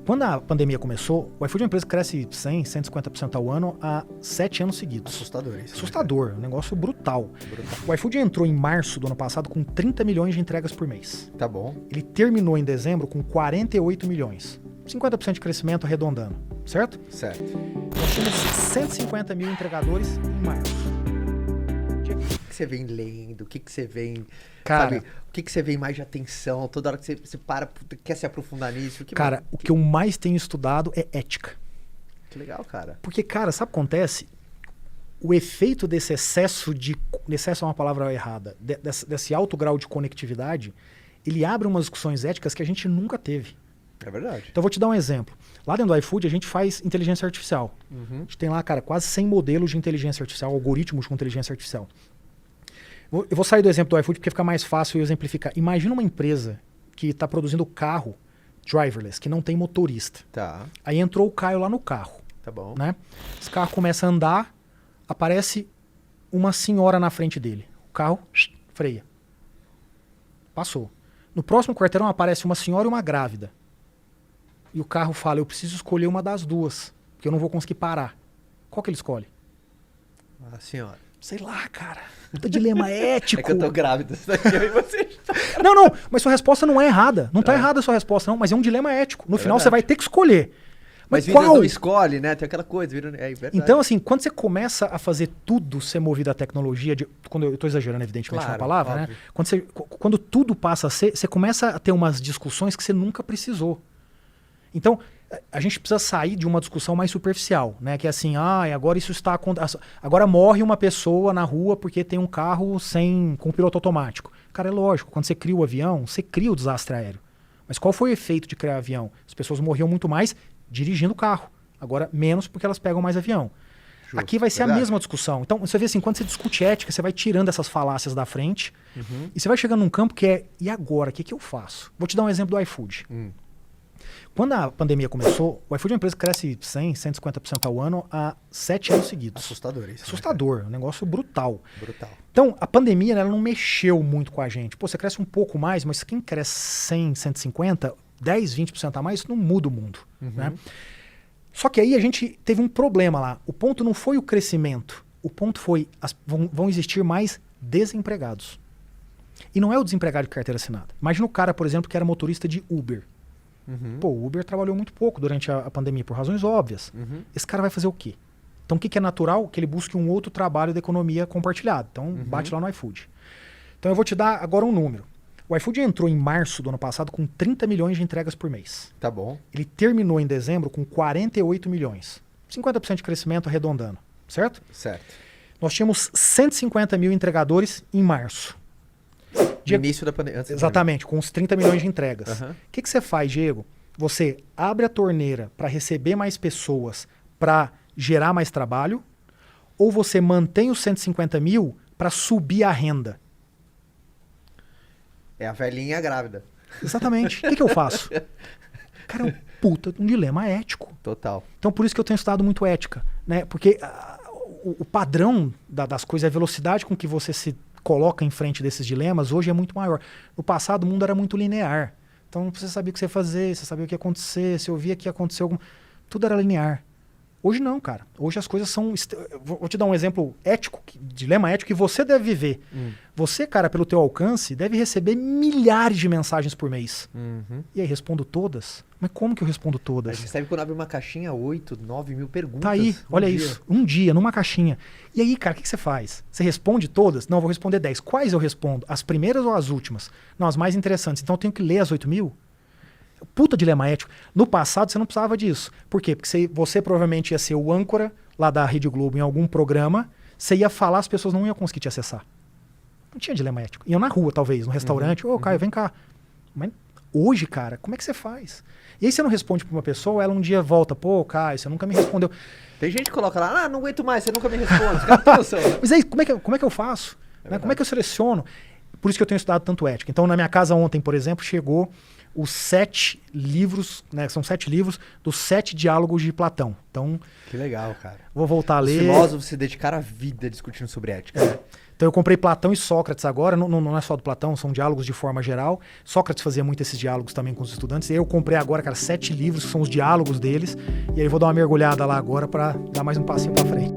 Quando a pandemia começou, o iFood é uma empresa que cresce 100, 150% ao ano há 7 anos seguidos. Assustador isso. Assustador, um negócio brutal. Brutal. O iFood entrou em março do ano passado com 30 milhões de entregas por mês. Tá bom. Ele terminou em dezembro com 48 milhões. 50% de crescimento arredondando, certo? Certo. Nós tínhamos 150 mil entregadores em março. O que você vem lendo? O que você vem... Cara, sabe, o que você vê mais de atenção? Toda hora que você para, quer se aprofundar nisso? O que eu mais tenho estudado é ética. Que legal, cara. Porque, cara, sabe o que acontece? O efeito desse excesso de... Excesso é uma palavra errada. Desse alto grau de conectividade, ele abre umas discussões éticas que a gente nunca teve. É verdade. Então eu vou te dar um exemplo. Lá dentro do iFood a gente faz inteligência artificial. A gente tem lá, cara, quase 100 modelos de inteligência artificial, algoritmos com inteligência artificial. Eu vou sair do exemplo do iFood porque fica mais fácil eu exemplificar. Imagina uma empresa que está produzindo carro driverless, que não tem motorista. Tá. Aí entrou o Caio lá no carro. Tá bom. Né? Esse carro começa a andar, aparece uma senhora na frente dele. O carro freia. Passou. No próximo quarteirão aparece uma senhora e uma grávida. E o carro fala, eu preciso escolher uma das duas, porque eu não vou conseguir parar. Qual que ele escolhe? A senhora. Sei lá, cara. Puta dilema ético. É que eu tô grávida. E você... Não, mas sua resposta não é errada. Não tá errada a sua resposta, não, mas é um dilema ético. No final verdade. você vai ter que escolher. Mas qual? não escolhe, né? Tem aquela coisa. É verdade. Então, assim, quando você começa a fazer tudo ser movido à tecnologia, quando eu tô exagerando, evidentemente, Claro, na palavra, né? óbvio. Quando tudo passa a ser, você começa a ter umas discussões que você nunca precisou. Então, a gente precisa sair de uma discussão mais superficial, né? Que é assim, agora isso está acontecendo. Agora morre uma pessoa na rua porque tem um carro com piloto automático. Cara, é lógico, quando você cria o avião, você cria o desastre aéreo. Mas qual foi o efeito de criar o avião? As pessoas morriam muito mais dirigindo o carro. Agora, menos porque elas pegam mais avião. Justo, aqui vai ser a mesma discussão. Então, você vê assim, quando você discute ética, você vai tirando essas falácias da frente e você vai chegando num campo que é, e agora? O que eu faço? Vou te dar um exemplo do iFood. Quando a pandemia começou, o iFood é uma empresa que cresce 100, 150% ao ano há 7 anos seguidos. Assustador isso. Assustador, um negócio brutal. Brutal. Então, a pandemia, né, ela não mexeu muito com a gente. Pô, você cresce um pouco mais, mas quem cresce 100, 150, 10, 20% a mais, isso não muda o mundo. Né? Só que aí a gente teve um problema lá. O ponto não foi o crescimento. O ponto foi, vão existir mais desempregados. E não é o desempregado de carteira assinada. Imagina o cara, por exemplo, que era motorista de Uber. Pô, o Uber trabalhou muito pouco durante a pandemia, por razões óbvias. Esse cara vai fazer o quê? Então o que é natural? Que ele busque um outro trabalho da economia compartilhada. Então bate lá no iFood. Então eu vou te dar agora um número. O iFood entrou em março do ano passado com 30 milhões de entregas por mês. Tá bom. Ele terminou em dezembro com 48 milhões. 50% de crescimento arredondando, certo? Certo. Nós tínhamos 150 mil entregadores em março. Início da pandemia. Exatamente, com os 30 milhões de entregas. Uhum. O que você faz, Diego? Você abre a torneira para receber mais pessoas, para gerar mais trabalho, ou você mantém os 150 mil para subir a renda? É a velhinha grávida. Exatamente. O que eu faço? Cara, é um dilema ético. Total. Então, por isso que eu tenho estudado muito ética, né? Porque o padrão das coisas, a velocidade com que você se coloca em frente desses dilemas, hoje é muito maior. No passado, o mundo era muito linear. Então, você sabia o que você ia fazer, você sabia o que ia acontecer, você ouvia que ia acontecer algum... Tudo era linear. Hoje não, cara. Hoje as coisas são... Vou te dar um exemplo ético, dilema ético que você deve viver. Você, cara, pelo teu alcance, deve receber milhares de mensagens por mês. E aí, respondo todas? Mas como que eu respondo A todas? gente recebe quando abre uma caixinha 8, 9 mil perguntas. Tá aí, olha isso. Um dia, numa caixinha. E aí, cara, o que você faz? Você responde todas? Não, eu vou responder 10. Quais eu respondo? As primeiras ou as últimas? Não, as mais interessantes. Então eu tenho que ler as 8 mil? Puta dilema ético. No passado você não precisava disso. Por quê? Porque você provavelmente ia ser o âncora lá da Rede Globo em algum programa, você ia falar, as pessoas não iam conseguir te acessar. Não tinha dilema ético. Iam na rua, talvez, no restaurante. Ô, Caio, vem cá. Mas hoje, cara, como é que você faz? E aí você não responde pra uma pessoa, ela um dia volta, pô, Caio, você nunca me respondeu. Tem gente que coloca lá, não aguento mais, você nunca me responde. Fica com noção, né? Mas aí, como é que eu faço? Né? Como é que eu seleciono? Por isso que eu tenho estudado tanto ética. Então, na minha casa ontem, por exemplo, chegou os 7 livros, né? São 7 livros dos 7 diálogos de Platão. Então, Que legal, cara. vou voltar a Os ler. filósofos se dedicaram a vida discutindo sobre ética. Então eu comprei Platão e Sócrates agora, não é só do Platão, são diálogos de forma geral. Sócrates fazia muito esses diálogos também com os estudantes. E aí eu comprei agora, cara, 7 livros que são os diálogos deles. E aí eu vou dar uma mergulhada lá agora para dar mais um passinho para frente.